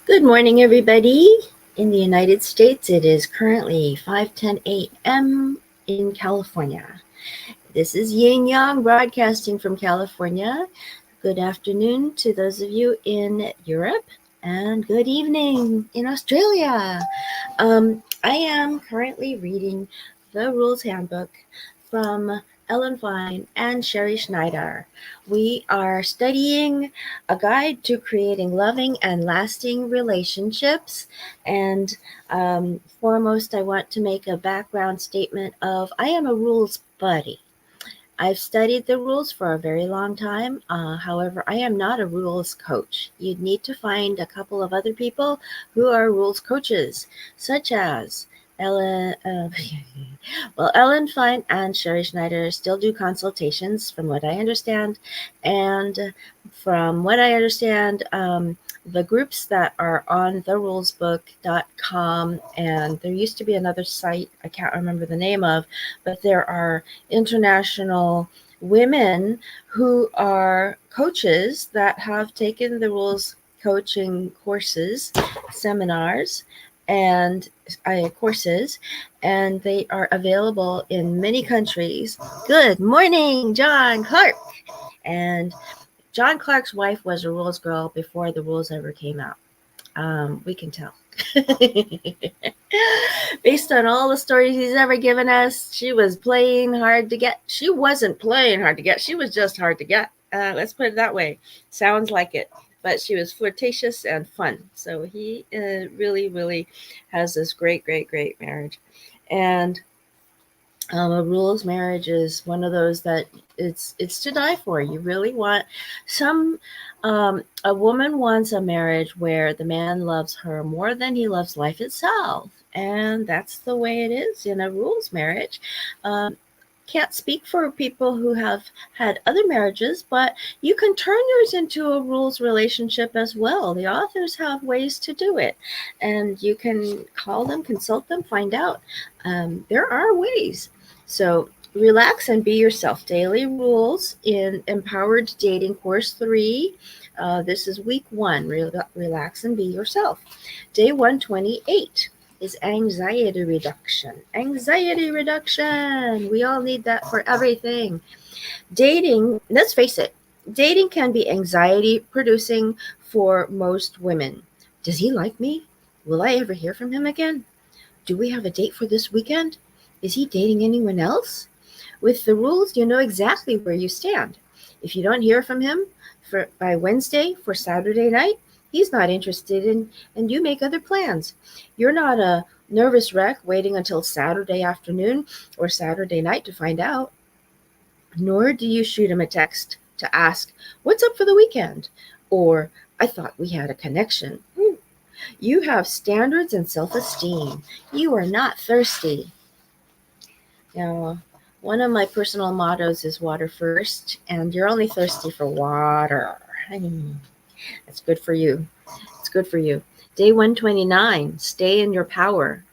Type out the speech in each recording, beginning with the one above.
Good morning, everybody. In the United States, it is currently 5:10 a.m. in California. This is Yin Yang broadcasting from California. Good afternoon to those of you in Europe, and good evening in Australia. I am currently reading the Rules Handbook from Ellen Fein and Sherrie Schneider. We are studying a guide to creating loving and lasting relationships. And foremost, I want to make a background statement of I am a rules buddy. I've studied the rules for a very long time. However, I am not a rules coach. You'd need to find a couple of other people who are rules coaches, such as Ellen. Well, Ellen Fein and Sherrie Schneider still do consultations, from what I understand, and from what I understand, the groups that are on therulesbook.com, and there used to be another site I can't remember the name of, but there are international women who are coaches that have taken the rules coaching courses, seminars, and courses, and they are available in many countries. Good morning, John Clark. And John Clark's wife was a rules girl before the rules ever came out. We can tell. Based on all the stories he's ever given us, she was playing hard to get. She wasn't playing hard to get. She was just hard to get. Let's put it that way. Sounds like it. But she was flirtatious and fun. So he really, really has this great, great, great marriage. And a rules marriage is one of those that it's to die for. You really want some. A woman wants a marriage where the man loves her more than he loves life itself, and that's the way it is in a rules marriage. Can't speak for people who have had other marriages, but you can turn yours into a rules relationship as well. The authors have ways to do it, and you can call them, consult them, find out. There are ways. So relax and be yourself. Daily rules in Empowered Dating Course 3. This is week 1. Relax and be yourself. Day 128 is anxiety reduction. Anxiety reduction. We all need that for everything. Dating, let's face it, dating can be anxiety producing for most women. Does he like me? Will I ever hear from him again? Do we have a date for this weekend? Is he dating anyone else? With the rules, you know exactly where you stand. If you don't hear from him by Wednesday for Saturday night, he's not interested in, and you make other plans. You're not a nervous wreck waiting until Saturday afternoon or Saturday night to find out. Nor do you shoot him a text to ask, "What's up for the weekend?" Or, "I thought we had a connection." You have standards and self esteem. You are not thirsty. Now, one of my personal mottos is water first, and you're only thirsty for water. That's good for you. It's good for you. Day 129, stay in your power.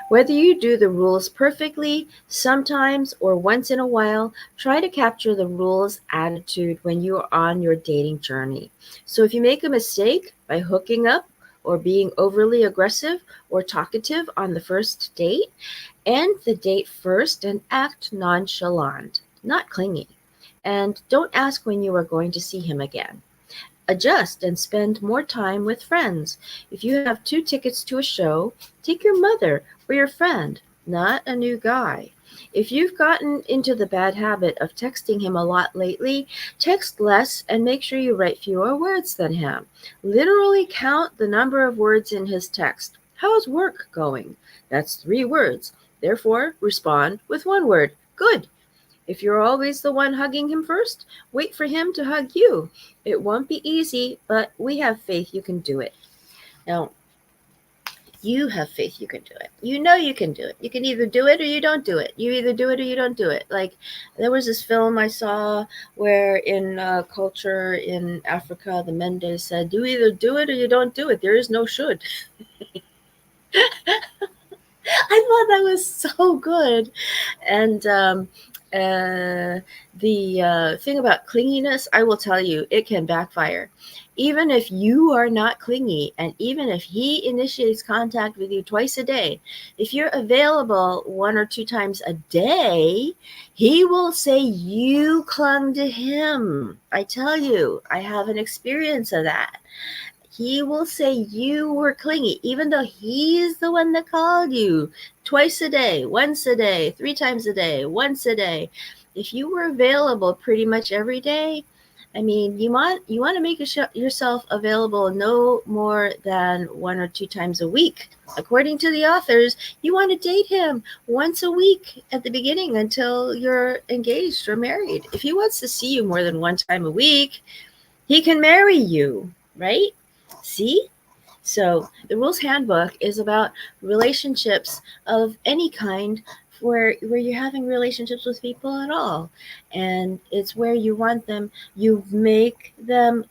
Whether you do the rules perfectly, sometimes, or once in a while, try to capture the rules attitude when you are on your dating journey. So if you make a mistake by hooking up or being overly aggressive or talkative on the first date, end the date first and act nonchalant, not clingy. And don't ask when you are going to see him again. Adjust and spend more time with friends. If you have 2 tickets to a show, take your mother or your friend, not a new guy. If you've gotten into the bad habit of texting him a lot lately, text less and make sure you write fewer words than him. Literally count the number of words in his text. How's work going? That's 3 words. Therefore, respond with 1 word. Good. If you're always the one hugging him first, wait for him to hug you. It won't be easy, but we have faith you can do it. Now, you have faith you can do it. You know you can do it. You can either do it or you don't do it. You either do it or you don't do it. Like, there was this film I saw where in culture in Africa, the Mendes said, you either do it or you don't do it. There is no should. I thought that was so good. And the thing about clinginess, I will tell you, it can backfire. even if you are not clingy, and even if he initiates contact with you twice a day, if you're available 1 or 2 times a day, he will say you clung to him. I tell you, I have an experience of that. He will say you were clingy, even though he's the one that called you twice a day, once a day, 3 times a day, once a day. If you were available pretty much every day, I mean, you want to make yourself available no more than 1 or 2 times a week. According to the authors, you want to date him once a week at the beginning until you're engaged or married. If he wants to see you more than 1 time a week, he can marry you, right? See? So the rules handbook is about relationships of any kind, where you're having relationships with people at all, and it's where you want them, you make them,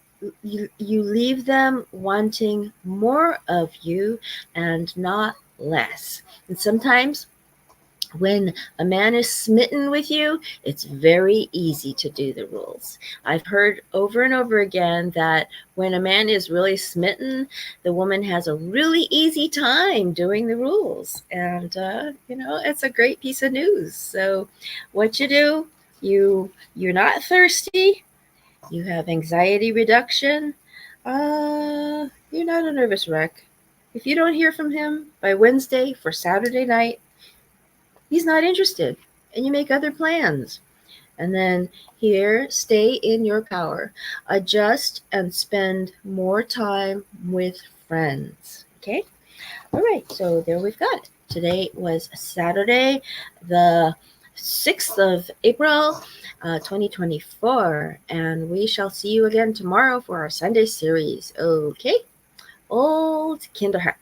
you leave them wanting more of you and not less. And sometimes when a man is smitten with you, it's very easy to do the rules. I've heard over and over again that when a man is really smitten, the woman has a really easy time doing the rules. And, it's a great piece of news. So what you do, you're not thirsty, you have anxiety reduction, you're not a nervous wreck. If you don't hear from him by Wednesday for Saturday night, he's not interested, and you make other plans. And then here, stay in your power. Adjust and spend more time with friends. Okay? All right, so there we've got it. Today was Saturday, the 6th of April, 2024, and we shall see you again tomorrow for our Sunday series. Okay? Old Kinderhack.